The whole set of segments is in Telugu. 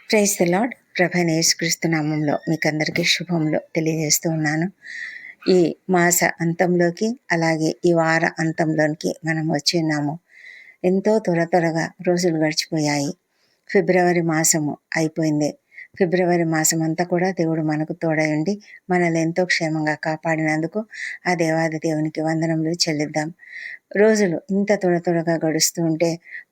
Praise the lord. ప్రభైన యేసుక్రీస్తు నామంలో మీకందరికీ శుభములు తెలియజేస్తూ ఉన్నాను. ఈ మాస అంతంలోకి అలాగే ఈ వార అంతంలోనికి మనం వచ్చి ఉన్నాము. ఎంతో త్వరగా రోజులు గడిచిపోయాయి. ఫిబ్రవరి మాసము అయిపోయింది. ఫిబ్రవరి మాసం అంతా కూడా దేవుడు మనకు తోడై ఉండి మనల్ని ఎంతో క్షేమంగా కాపాడినందుకు ఆ దేవాది దేవునికి వందనములు చెల్లిద్దాం. రోజులు ఇంత త్వరగా గడుస్తూ ఉంటే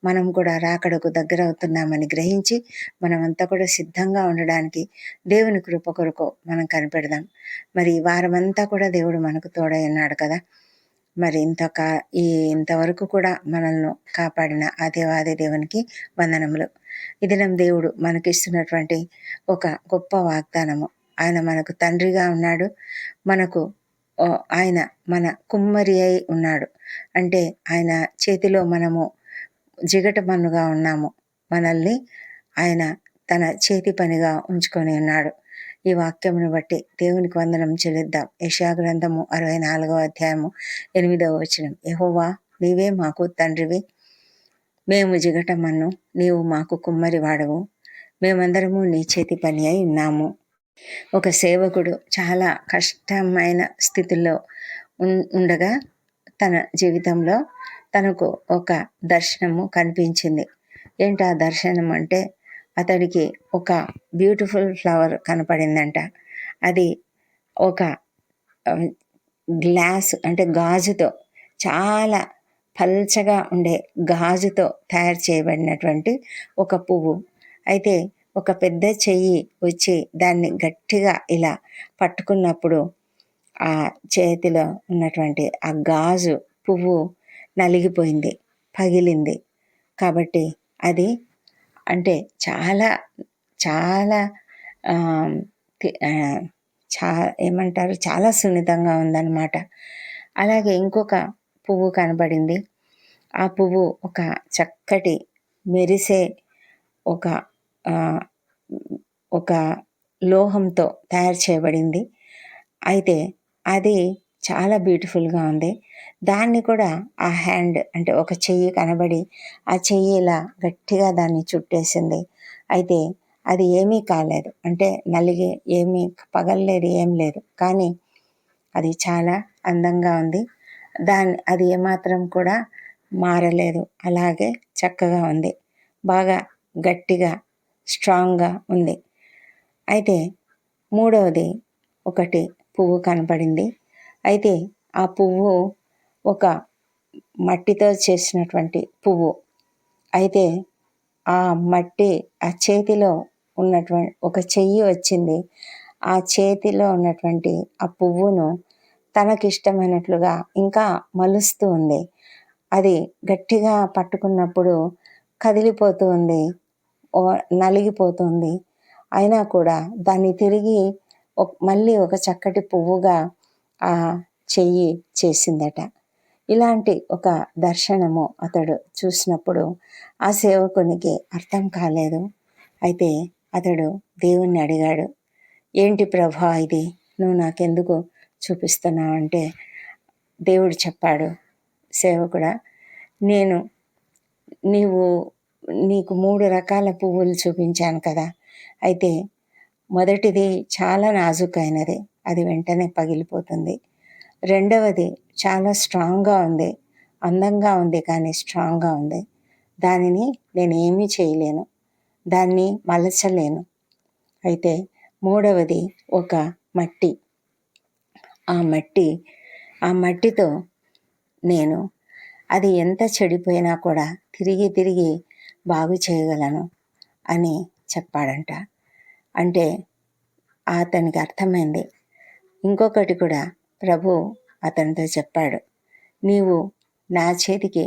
మనం కూడా రాకడకు దగ్గర అవుతున్నామని గ్రహించి మనమంతా కూడా సిద్ధంగా ఉండడానికి దేవుని కృప కొరకు మనం కనిపెడదాం. మరి ఈ వారమంతా కూడా దేవుడు మనకు తోడై ఉన్నాడు కదా. మరి ఇంతవరకు కూడా మనల్ని కాపాడిన ఆ దేవాది దేవునికి వందనములు. ఈ దినం దేవుడు మనకిస్తున్నటువంటి ఒక గొప్ప వాగ్దానము. ఆయన మనకు తండ్రిగా ఉన్నాడు. ఆయన మన కుమ్మరి అయి ఉన్నాడు. అంటే ఆయన చేతిలో మనము జిగట మన్నుగా ఉన్నాము. మనల్ని ఆయన తన చేతి పనిగా ఉంచుకొని ఉన్నాడు. ఈ వాక్యమును బట్టి దేవునికి వందనం చెల్లిద్దాం. యెషయా గ్రంథము 64వ అధ్యాయము 8వ వచనం. యెహోవా, నీవే మాకు తండ్రివి, మేము జిగటమన్ను, నీవు మాకు కుమ్మరి వాడవు, మేమందరము నీ చేతి పని అయి ఉన్నాము. ఒక సేవకుడు చాలా కష్టమైన స్థితిలో ఉండగా తన జీవితంలో తనకు ఒక దర్శనము కనిపించింది. ఏంటి ఆ దర్శనం అంటే, అతడికి ఒక బ్యూటిఫుల్ ఫ్లవర్ కనపడిందంట. అది ఒక గ్లాస్ అంటే గాజుతో, చాలా పల్చగా ఉండే గాజుతో తయారు చేయబడినటువంటి ఒక పువ్వు. అయితే ఒక పెద్ద చెయ్యి వచ్చి దాన్ని గట్టిగా ఇలా పట్టుకున్నప్పుడు ఆ చేతిలో ఉన్నటువంటి ఆ గాజు పువ్వు నలిగిపోయింది, పగిలింది. కాబట్టి అది అంటే చాలా చాలా ఏమంటారు, చాలా సున్నితంగా ఉందన్నమాట. అలాగే ఇంకొక పువ్వు కనబడింది. ఆ పువ్వు ఒక చక్కటి మెరిసే ఒక లోహంతో తయారు చేయబడింది. అయితే అది చాలా బ్యూటిఫుల్గా ఉంది. దాన్ని కూడా ఆ హ్యాండ్ అంటే ఒక చెయ్యి కనబడి ఆ చెయ్యి ఇలా గట్టిగా దాన్ని చుట్టేసింది. అయితే అది ఏమీ కాలేదు, అంటే నలిగి ఏమీ పగలలేదు, ఏం లేదు. కానీ అది చాలా అందంగా ఉంది. అది ఏమాత్రం కూడా మారలేదు, అలాగే చక్కగా ఉంది, బాగా గట్టిగా స్ట్రాంగ్గా ఉంది. అయితే మూడవది ఒకటి పువ్వు కనపడింది. అయితే ఆ పువ్వు ఒక మట్టితో చేసినటువంటి పువ్వు. అయితే ఆ మట్టి ఆ చేతిలో ఉన్నటువంటి ఒక చెయ్యి వచ్చింది. ఆ చేతిలో ఉన్నటువంటి ఆ పువ్వును తనకిష్టమైనట్లుగా ఇంకా మలుస్తూ ఉంది. అది గట్టిగా పట్టుకున్నప్పుడు కదిలిపోతూ ఉంది, నలిగిపోతుంది. అయినా కూడా దాన్ని తిరిగి మళ్ళీ ఒక చక్కటి పువ్వుగా ఆ చెయ్యి చేసిందట. ఇలాంటి ఒక దర్శనము అతడు చూసినప్పుడు ఆ సేవకునికి అర్థం కాలేదు. అయితే అతడు దేవుణ్ణి అడిగాడు, ఏంటి ప్రభా ఇది, నువ్వు నాకెందుకు చూపిస్తున్నావు అంటే, దేవుడు చెప్పాడు, సేవకుడా, నీకు 3 రకాల పువ్వులు చూపించాను కదా. అయితే మొదటిది చాలా నాజుకైనది, అది వెంటనే పగిలిపోతుంది. రెండవది చాలా స్ట్రాంగ్గా ఉంది, అందంగా ఉంది కానీ స్ట్రాంగ్గా ఉంది. దానిని నేను ఏమీ చేయలేను, దాన్ని మలచలేను. అయితే మూడవది ఒక మట్టి. ఆ మట్టితో నేను అది ఎంత చెడిపోయినా కూడా తిరిగి బాగు చేయగలను అని చెప్పాడంట. అంటే అతనికి అర్థమైంది. ఇంకొకటి కూడా ప్రభు అతనితో చెప్పాడు, నీవు నా చేతికి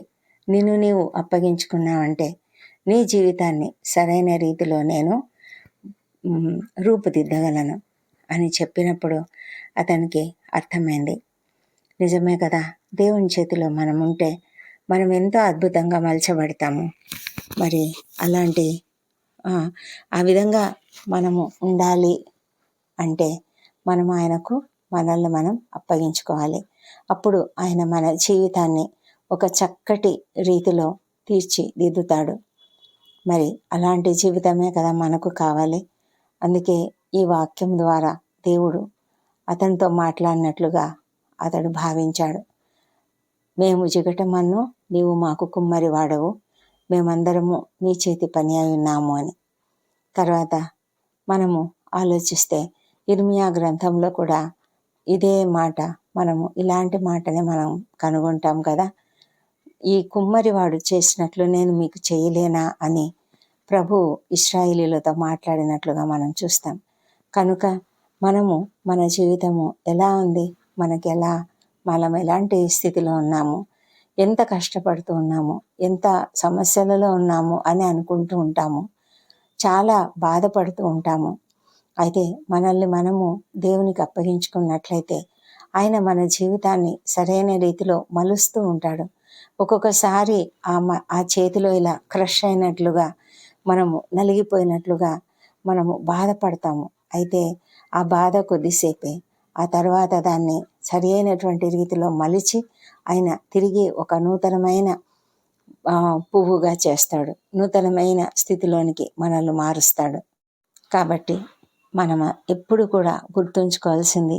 నీవు అప్పగించుకున్నావంటే నీ జీవితాన్ని సరైన రీతిలో నేను రూపుదిద్దగలను అని చెప్పినప్పుడు అతనికి అర్థమైంది. నిజమే కదా, దేవుని చేతిలో మనం ఉంటే మనం ఎంతో అద్భుతంగా మలచబడతాము. మరి అలాంటి ఆ విధంగా మనము ఉండాలి అంటే మనం ఆయనకు మనల్ని మనం అప్పగించుకోవాలి. అప్పుడు ఆయన మన జీవితాన్ని ఒక చక్కటి రీతిలో తీర్చిదిద్దుతాడు. మరి అలాంటి జీవితమే కదా మనకు కావాలి. అందుకే ఈ వాక్యం ద్వారా దేవుడు అతనితో మాట్లాడినట్లుగా అతడు భావించాడు. మేము జిగటమన్ను, నీవు మాకు కుమ్మరి వాడవు, మేమందరము నీ చేతి పని అయి ఉన్నాము అని. తర్వాత మనము ఆలోచిస్తే ఇర్మియా గ్రంథంలో కూడా ఇదే మాట, మనము ఇలాంటి మాటనే మనం కనుగొంటాం కదా. ఈ కుమ్మరివాడు చేసినట్లు నేను మీకు చేయలేనా అని ప్రభు ఇశ్రాయేలీలతో మాట్లాడినట్లుగా మనం చూస్తాం. కనుక మనము మన జీవితము ఎలా ఉంది, మనం ఎలాంటి స్థితిలో ఉన్నాము, ఎంత కష్టపడుతూ ఉన్నాము, ఎంత సమస్యలలో ఉన్నాము అని అనుకుంటూ ఉంటాము, చాలా బాధపడుతూ ఉంటాము. అయితే మనల్ని మనము దేవునికి అప్పగించుకున్నట్లయితే ఆయన మన జీవితాన్ని సరైన రీతిలో మలుస్తూ ఉంటాడు. ఒక్కొక్కసారి ఆ చేతిలో ఇలా క్రష్ అయినట్లుగా, మనము నలిగిపోయినట్లుగా మనము బాధపడతాము. అయితే ఆ బాధ కొద్దిసేపే, ఆ తర్వాత దాన్ని సరి అయినటువంటి రీతిలో మలిచి ఆయన తిరిగి ఒక నూతనమైన పువ్వుగా చేస్తాడు, నూతనమైన స్థితిలోనికి మనల్ని మారుస్తాడు. కాబట్టి మనం ఎప్పుడు కూడా గుర్తుంచుకోవాల్సింది,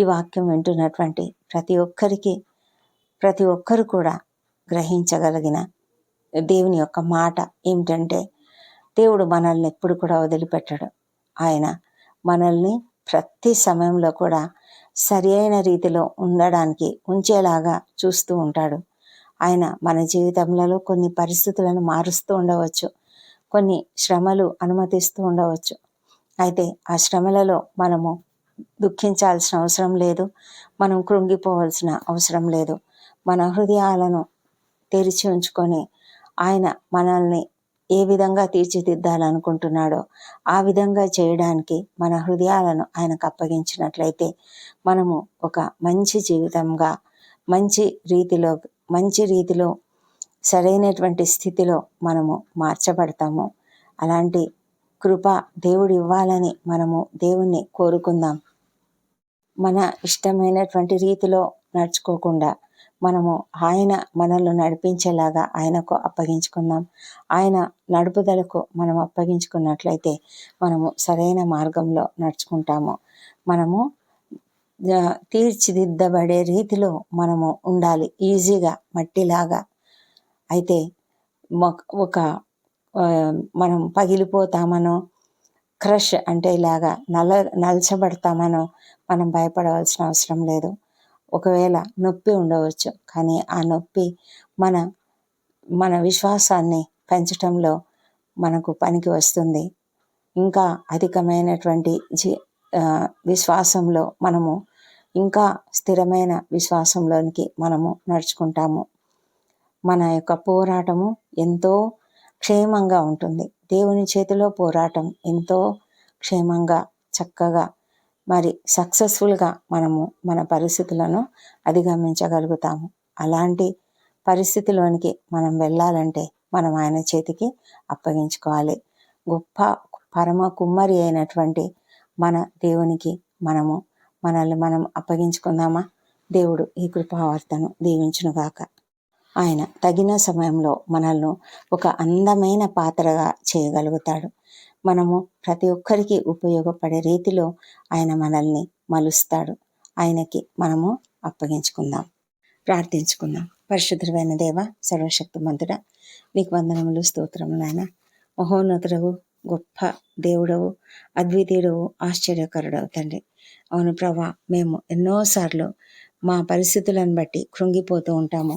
ఈ వాక్యం వింటున్నటువంటి ప్రతి ఒక్కరు కూడా గ్రహించగలిగిన దేవుని యొక్క మాట ఏమిటంటే, దేవుడు మనల్ని ఎప్పుడు కూడా వదిలిపెట్టడు. ఆయన మనల్ని ప్రతి సమయంలో కూడా సరి అయిన రీతిలో ఉంచేలాగా చూస్తూ ఉంటాడు. ఆయన మన జీవితంలో కొన్ని పరిస్థితులను మారుస్తూ ఉండవచ్చు, కొన్ని శ్రమలు అనుమతిస్తూ ఉండవచ్చు. అయితే ఆ శ్రమలలో మనము దుఃఖించాల్సిన అవసరం లేదు, మనం కృంగిపోవాల్సిన అవసరం లేదు. మన హృదయాలను తెరిచి ఉంచుకొని ఆయన మనల్ని ఏ విధంగా తీర్చిదిద్దాలనుకుంటున్నాడో ఆ విధంగా చేయడానికి మన హృదయాలను ఆయనకు అప్పగించినట్లయితే మనము ఒక మంచి జీవితంగా, మంచి రీతిలో సరైనటువంటి స్థితిలో మనము మార్చబడతాము. అలాంటి కృప దేవుడు ఇవ్వాలని మనము దేవుణ్ణి కోరుకుందాం. మన ఇష్టమైనటువంటి రీతిలో నడుచుకోకుండా మనము ఆయన మనల్ని నడిపించేలాగా ఆయనకు అప్పగించుకుందాం. ఆయన నడుపుదలకు మనం అప్పగించుకున్నట్లయితే మనము సరైన మార్గంలో నడుచుకుంటాము. మనము తీర్చిదిద్దబడే రీతిలో మనము ఉండాలి, ఈజీగా మట్టిలాగా. అయితే మనం పగిలిపోతామనో, క్రష్ అంటే ఇలాగా నలచబడతామనో మనం భయపడవలసిన అవసరం లేదు. ఒకవేళ నొప్పి ఉండవచ్చు, కానీ ఆ నొప్పి మన విశ్వాసాన్ని పెంచటంలో మనకు పనికి వస్తుంది. ఇంకా అధికమైనటువంటి విశ్వాసంలో మనము ఇంకా స్థిరమైన విశ్వాసంలోనికి మనము నడుచుకుంటాము. మన యొక్క పోరాటము ఎంతో క్షేమంగా ఉంటుంది. దేవుని చేతిలో పోరాటం ఎంతో క్షేమంగా, చక్కగా, మరి సక్సెస్ఫుల్గా మనము మన పరిస్థితులను అధిగమించగలుగుతాము. అలాంటి పరిస్థితిలోనికి మనం వెళ్ళాలంటే మనం ఆయన చేతికి అప్పగించుకోవాలి. గొప్ప పరమ కుమ్మరి అయినటువంటి మన దేవునికి మనల్ని మనం అప్పగించుకుందామా? దేవుడు ఈ కృపావార్తను దీవించునుగాక. ఆయన తగిన సమయంలో మనల్ని ఒక అందమైన పాత్రగా చేయగలుగుతాడు. మనము ప్రతి ఒక్కరికి ఉపయోగపడే రీతిలో ఆయన మనల్ని మలుస్తాడు. ఆయనకి మనము అప్పగించుకుందాం, ప్రార్థించుకుందాం. పరిశుద్ధమైన దేవ, సర్వశక్తిమంతుడా, నీకు వందనములు, స్తోత్రములు నాయన. మహోన్నతుడవు, గొప్ప దేవుడవు, అద్వితీయుడవు, ఆశ్చర్యకరుడవు తండ్రి. అవును ప్రభా, మేము ఎన్నోసార్లు మా పరిస్థితులను బట్టి కృంగిపోతూ ఉంటాము,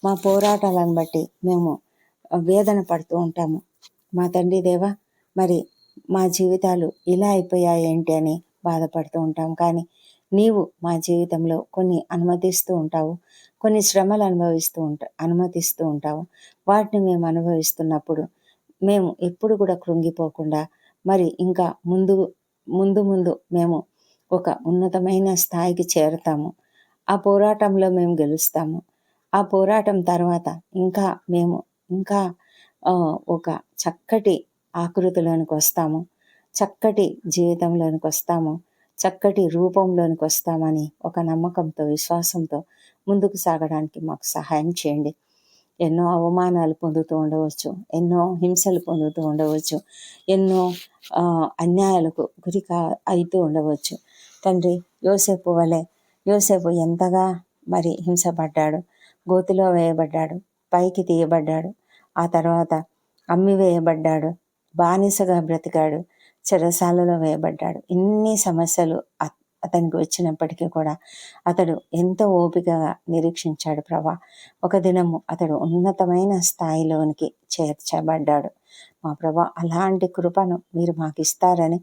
మా పోరాటాలను బట్టి మేము వేదన పడుతూ ఉంటాము. మా తండ్రి దేవా, మరి మా జీవితాలు ఇలా అయిపోయాయి ఏంటి అని బాధపడుతూ ఉంటాం. కానీ నీవు మా జీవితంలో కొన్ని అనుమతిస్తూ ఉంటావు, కొన్ని శ్రమలు అనుమతిస్తూ ఉంటావు. వాటిని మేము అనుభవిస్తున్నప్పుడు మేము ఎప్పుడు కూడా కృంగిపోకుండా మరి ఇంకా ముందు మేము ఒక ఉన్నతమైన స్థాయికి చేరుతాము. ఆ పోరాటంలో మేము గెలుస్తాము. ఆ పోరాటం తర్వాత ఇంకా ఒక చక్కటి ఆకృతిలోనికి వస్తాము, చక్కటి జీవితంలోనికి వస్తాము, చక్కటి రూపంలోనికి వస్తామని ఒక నమ్మకంతో, విశ్వాసంతో ముందుకు సాగడానికి మాకు సహాయం చేయండి. ఎన్నో అవమానాలు పొందుతూ ఉండవచ్చు, ఎన్నో హింసలు పొందుతూ ఉండవచ్చు, ఎన్నో అన్యాయాలకు అవుతూ ఉండవచ్చు. తండ్రి, యోసేపు వలె యోసేపు ఎంతగా మరి హింసపడ్డాడు, గోతిలో వేయబడ్డాడు, పైకి తీయబడ్డాడు, ఆ తర్వాత అమ్మి వేయబడ్డాడు, బానిసగా బ్రతికాడు, చెరసాలలో వేయబడ్డాడు. ఇన్ని సమస్యలు అతనికి వచ్చినప్పటికీ కూడా అతడు ఎంతో ఓపికగా నిరీక్షించాడు ప్రభా. ఒక దినము అతడు ఉన్నతమైన స్థాయిలోనికి చేర్చబడ్డాడు. మా ప్రభా, అలాంటి కృపను మీరు మాకు ఇస్తారని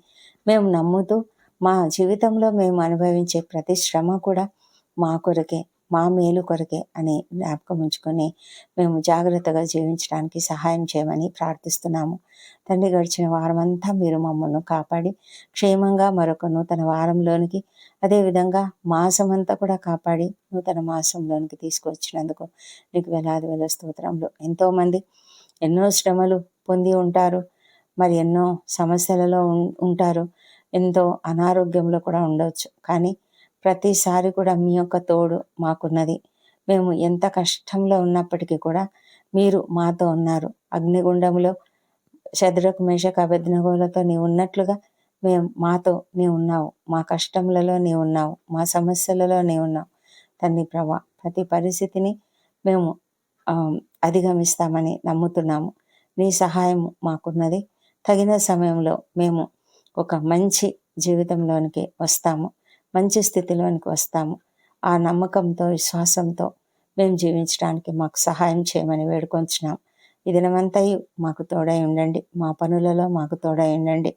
మేము నమ్ముతూ, మా జీవితంలో మేము అనుభవించే ప్రతి శ్రమ కూడా మా కొరకే, మా మేలు కొరకే అని జ్ఞాపకం ఉంచుకొని మేము జాగ్రత్తగా జీవించడానికి సహాయం చేయమని ప్రార్థిస్తున్నాము. తండ్రి, గడిచిన వారమంతా మీరు మమ్మల్ని కాపాడి క్షేమంగా మరొక నూతన వారంలోనికి, అదేవిధంగా మాసమంతా కూడా కాపాడి నూతన మాసంలోనికి తీసుకువచ్చినందుకు నీకు వేలాది వేల స్తోత్రములు. ఎంతోమంది ఎన్నో శ్రమలు పొంది ఉంటారు, మరి ఎన్నో సమస్యలలో ఉంటారు, ఎంతో అనారోగ్యంలో కూడా ఉండవచ్చు. కానీ ప్రతిసారి కూడా మీ యొక్క తోడు మాకున్నది. మేము ఎంత కష్టంలో ఉన్నప్పటికీ కూడా మీరు మాతో ఉన్నారు. అగ్నిగుండంలో శద్రకు, మేషకు, అబేద్నెగోలతో నీవు ఉన్నట్లుగా మాతో నీవు ఉన్నావు. మా కష్టములలో నీవు ఉన్నావు, మా సమస్యలలో నీవు ఉన్నావు. తండ్రి ప్రభా, ప్రతి పరిస్థితిని మేము అధిగమిస్తామని నమ్ముతున్నాము. నీ సహాయం మాకున్నది. తగిన సమయంలో మేము ఒక మంచి జీవితంలోనికి వస్తాము, మంచి స్థితిలోనికి వస్తాము. ఆ నమ్మకంతో, విశ్వాసంతో మేము జీవించడానికి మాకు సహాయం చేయమని వేడుకొంచున్నాం. ఈ దినమంతయు మాకు తోడై ఉండండి. మా పనులలో మాకు తోడై ఉండండి.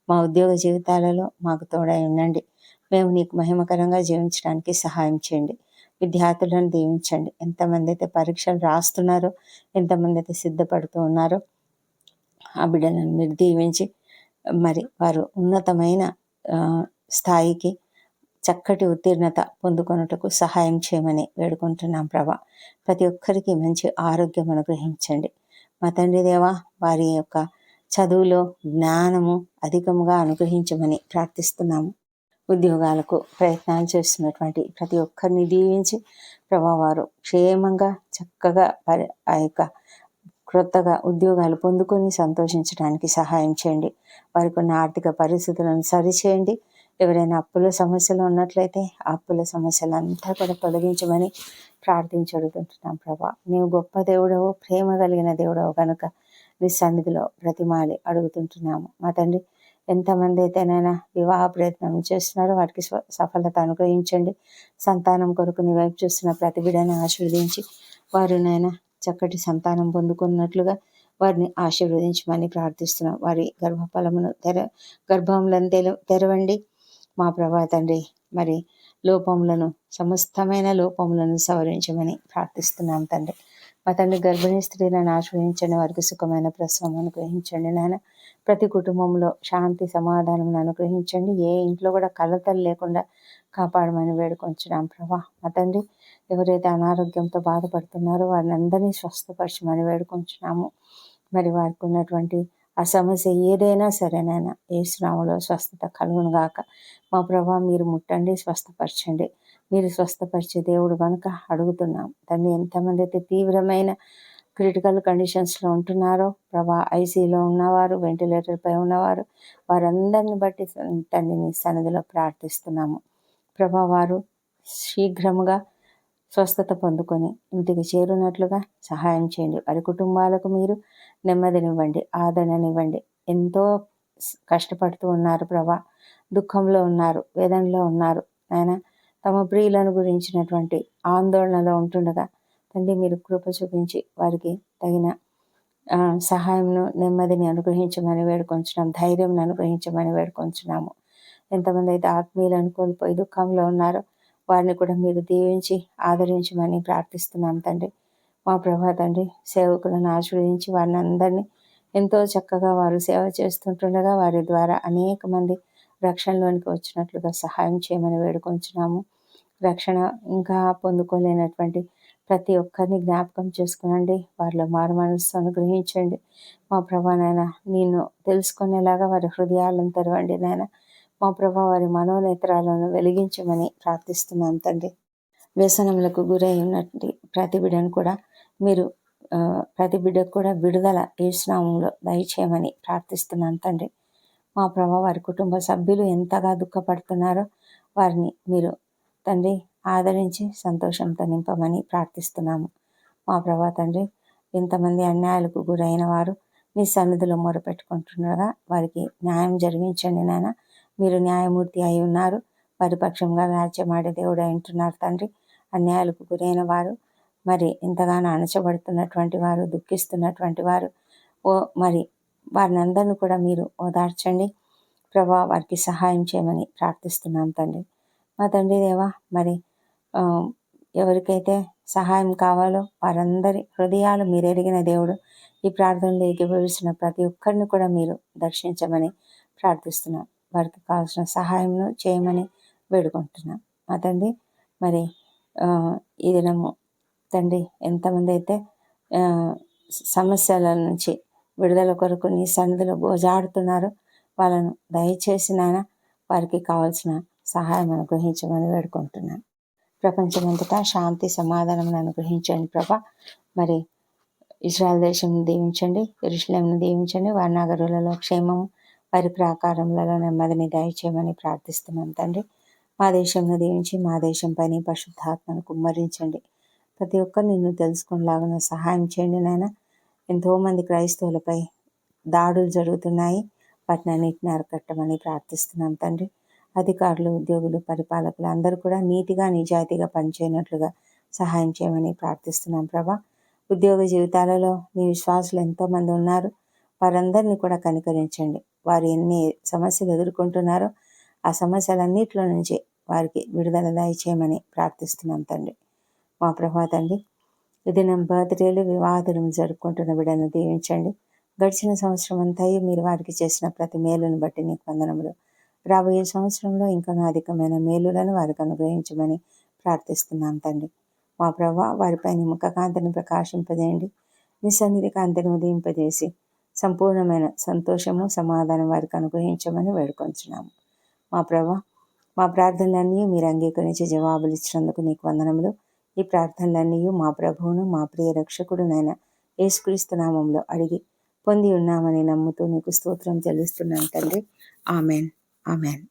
మా ఉద్యోగ జీవితాలలో మాకు తోడై ఉండండి. మేము నీకు మహిమకరంగా జీవించడానికి సహాయం చేయండి. విద్యార్థులను దీవించండి. ఎంతమంది అయితే పరీక్షలు రాస్తున్నారో, ఎంతమంది అయితే సిద్ధపడుతూ ఉన్నారో, ఆ బిడ్డలను మీరు దీవించి మరి వారు ఉన్నతమైన స్థాయికి చక్కటి ఉత్తీర్ణత పొందుకొనుటకు సహాయం చేయమని వేడుకుంటున్నాం ప్రభా. ప్రతి ఒక్కరికి మంచి ఆరోగ్యం అనుగ్రహించండి. మా తండ్రి దేవా, వారి యొక్క చదువులో జ్ఞానము అధికంగా అనుగ్రహించమని ప్రార్థిస్తున్నాము. ఉద్యోగాలకు ప్రయత్నాలు చేస్తున్నటువంటి ప్రతి ఒక్కరిని దీవించి ప్రభా, వారు క్షేమంగా చక్కగా ఆ యొక్క క్రొత్తగా ఉద్యోగాలు పొందుకొని సంతోషించడానికి సహాయం చేయండి. వారికి ఉన్న ఆర్థిక పరిస్థితులను సరిచేయండి. ఎవరైనా అప్పుల సమస్యలు ఉన్నట్లయితే ఆ అప్పుల సమస్యలంతా కూడా తొలగించమని ప్రార్థించి అడుగుతుంటున్నాం ప్రభా. నీవు గొప్ప దేవుడవు, ప్రేమ కలిగిన దేవుడవు కనుక నీ సన్నిధిలో బ్రతిమాలి అడుగుతుంటున్నాము. మా తండ్రి, ఎంతమంది అయితేనైనా వివాహ ప్రయత్నం చేస్తున్నారో వారికి సఫలత అనుగ్రహించండి. సంతానం కొరకు నీ వైపు చూస్తున్న ప్రతి బిడ్డని ఆశీర్వదించి వారినైనా చక్కటి సంతానం పొందుకున్నట్లుగా వారిని ఆశీర్వదించమని ప్రార్థిస్తున్నాం. వారి గర్భఫలమును గర్భములను తెరవండి మా ప్రభా తండ్రి. మరి సమస్తమైన లోపములను సవరించమని ప్రార్థిస్తున్నాం తండ్రి. మా తండ్రి, గర్భిణీ స్త్రీలను ఆశ్రయించండి, వారికి సుఖమైన ప్రసవం అనుగ్రహించండి నాయన. ప్రతి కుటుంబంలో శాంతి సమాధానం అనుగ్రహించండి. ఏ ఇంట్లో కూడా కలతలు లేకుండా కాపాడమని వేడుకొంచున్నాం ప్రభా. మా తండ్రి, ఎవరైతే అనారోగ్యంతో బాధపడుతున్నారో వారిని అందరినీ స్వస్థపరచమని వేడుకొంచున్నాము. మరి వారికి ఉన్నటువంటి ఆ సమస్య ఏదైనా సరేనైనా యేసునామములో స్వస్థత కలుగును గాక. మా ప్రభా, మీరు ముట్టండి, స్వస్థపరచండి. మీరు స్వస్థపరిచే దేవుడు కనుక అడుగుతున్నాం తండ్రి. ఎంతమంది అయితే తీవ్రమైన క్రిటికల్ కండిషన్స్లో ఉంటున్నారో ప్రభా, ఐసీలో ఉన్నవారు, వెంటిలేటర్పై ఉన్నవారు, వారందరిని బట్టి తండ్రి నీ సన్నిధిలో ప్రార్థిస్తున్నాము ప్రభా. వారు శీఘ్రముగా స్వస్థత పొందుకొని ఇంటికి చేరునట్లుగా సహాయం చేయండి. వారి కుటుంబాలకు మీరు నెమ్మదినివ్వండి, ఆదరణనివ్వండి. ఎంతో కష్టపడుతూ ఉన్నారు ప్రభా, దుఃఖంలో ఉన్నారు, వేదనలో ఉన్నారు ఆయన. తమ ప్రియులను గురించినటువంటి ఆందోళనలో ఉంటుండగా తండ్రి, మీరు కృప చూపించి వారికి తగిన సహాయంను, నెమ్మదిని అనుగ్రహించమని వేడుకొంచున్నాం. ధైర్యం అనుగ్రహించమని వేడుకొంచున్నాము. ఎంతమంది అయితే ఆత్మీయులను కోల్పోయి దుఃఖంలో ఉన్నారో వారిని కూడా మీరు దీవించి ఆదరించమని ప్రార్థిస్తున్నాం తండ్రి. మా ప్రభా తండ్రి, సేవకులను ఆశీర్వదించి వారిని అందరినీ ఎంతో చక్కగా వారు సేవ చేస్తుంటుండగా వారి ద్వారా అనేక మంది రక్షణలోనికి వచ్చినట్లుగా సహాయం చేయమని వేడుకొంచున్నాము. రక్షణ ఇంకా పొందుకోలేనటువంటి ప్రతి ఒక్కరిని జ్ఞాపకం చేసుకునండి. వారిలో మారు మనస్సు అనుగ్రహించండి. మా ప్రభా నాయన, నిన్ను తెలుసుకునేలాగా వారి హృదయాలను తెరవండి నాయన. మా ప్రభా, వారి మనోనేత్రాలను వెలిగించమని ప్రార్థిస్తున్నాం తండ్రి. వ్యసనములకు గురై ఉన్నటువంటి ప్రతి బిడ్డను కూడా మీరు ప్రతి బిడ్డకు కూడా విడుదల యేసు నామములో దయచేయమని ప్రార్థిస్తున్నాను తండ్రి. మా ప్రభా, వారి కుటుంబ సభ్యులు ఎంతగా దుఃఖపడుతున్నారో వారిని మీరు తండ్రి ఆదరించి సంతోషంతో నింపమని ప్రార్థిస్తున్నాము. మా ప్రభా తండ్రి, ఇంతమంది అన్యాయాలకు గురైన వారు నీ సన్నిధిలో మొరపెట్టుకుంటున్నారా, వారికి న్యాయం జరిగించండి నాయన. మీరు న్యాయమూర్తి అయి ఉన్నారు, పరిపక్షంగా వ్యాజ్యమాడే దేవుడు అయి ఉంటున్నారు తండ్రి. అన్యాయాలకు గురైన వారు, మరి ఎంతగానో అణచబడుతున్నటువంటి వారు, దుఃఖిస్తున్నటువంటి వారు, మరి వారిని అందరినీ కూడా మీరు ఓదార్చండి ప్రభా. వారికి సహాయం చేయమని ప్రార్థిస్తున్నాం తండ్రి. మా తండ్రి దేవా, మరి ఎవరికైతే సహాయం కావాలో వారందరి హృదయాలు మీరు ఎరిగిన దేవుడు. ఈ ప్రార్థనలో ఏకీభవించిన ప్రతి ఒక్కరిని కూడా మీరు దర్శించమని ప్రార్థిస్తున్నాం. వారికి కావాల్సిన సహాయంను చేయమని వేడుకుంటున్నాం మా తండ్రి. మరి ఈ దినము తండ్రి, ఎంతమంది అయితే సమస్యల నుంచి విడుదల కొరకు నీ సన్నిధిలో గోజాడుతున్నారో వాళ్ళను దయచేసి నాయన వారికి కావాల్సిన సహాయం అనుగ్రహించమని వేడుకుంటున్నాను. ప్రపంచమంతటా శాంతి సమాధానం అనుగ్రహించండి ప్రభా. మరి ఇజ్రాయెల్ దేశంను దీవించండి, యెరూషలేమును దీవించండి, వారి నగరులలో క్షేమము, వారి ప్రాకారములలో నెమ్మదిని దయచేయమని ప్రార్థిస్తున్నాం తండ్రి. మా దేశంను దీవించి మా దేశంపై నీ పరిశుద్ధాత్మను కుమ్మరించండి. ప్రతి ఒక్కరు నిన్ను తెలుసుకునేలాగా సహాయం చేయండి నాయన. ఎంతోమంది క్రైస్తవులపై దాడులు జరుగుతున్నాయి, వాటిని అన్నిటిని అరికట్టమని ప్రార్థిస్తున్నాం తండ్రి. అధికారులు, ఉద్యోగులు, పరిపాలకులు అందరూ కూడా నీతిగా నిజాయితీగా పనిచేయనట్లుగా సహాయం చేయమని ప్రార్థిస్తున్నాం ప్రభా. ఉద్యోగ జీవితాలలో నీ విశ్వాసులు ఎంతోమంది ఉన్నారు, వారందరినీ కూడా కనికరించండి. వారు ఎన్ని సమస్యలు ఎదుర్కొంటున్నారో ఆ సమస్యలన్నిటిలో నుంచి వారికి విడుదల దయచేయమని ప్రార్థిస్తున్నాం తండ్రి. మా ప్రభా తండ్రి, ఇది నా బర్త్డేలు, వివాహాలను జరుపుకుంటున్న బిడ్డను దీవించండి. గడిచిన సంవత్సరం అంతా మీరు వారికి చేసిన ప్రతి మేలును బట్టి నీకు వందనములు. రాబోయే సంవత్సరంలో ఇంకా అధికమైన మేలులను వారికి అనుగ్రహించమని ప్రార్థిస్తున్నాం తండ్రి. మా ప్రభా, వారిపై నీ ముఖ కాంతిని ప్రకాశింపజేయండి. నీ సన్నిధి కాంతిని ఉదయింపజేసి సంపూర్ణమైన సంతోషము, సమాధానం వారికి అనుగ్రహించమని వేడుకొంచున్నాము. మా ప్రభా, మా ప్రార్థనలన్నీ మీరు అంగీకరించి జవాబులు ఇచ్చినందుకు నీకు వందనములు. ఈ ప్రార్థనలన్నీ మా ప్రభువును, మా ప్రియ రక్షకుడునైన యేసుక్రీస్తు నామంలో అడిగి పొంది ఉన్నామని నమ్ముతూ నీకు స్తోత్రం చెల్లిస్తున్నాను తండ్రి. Amen, amen.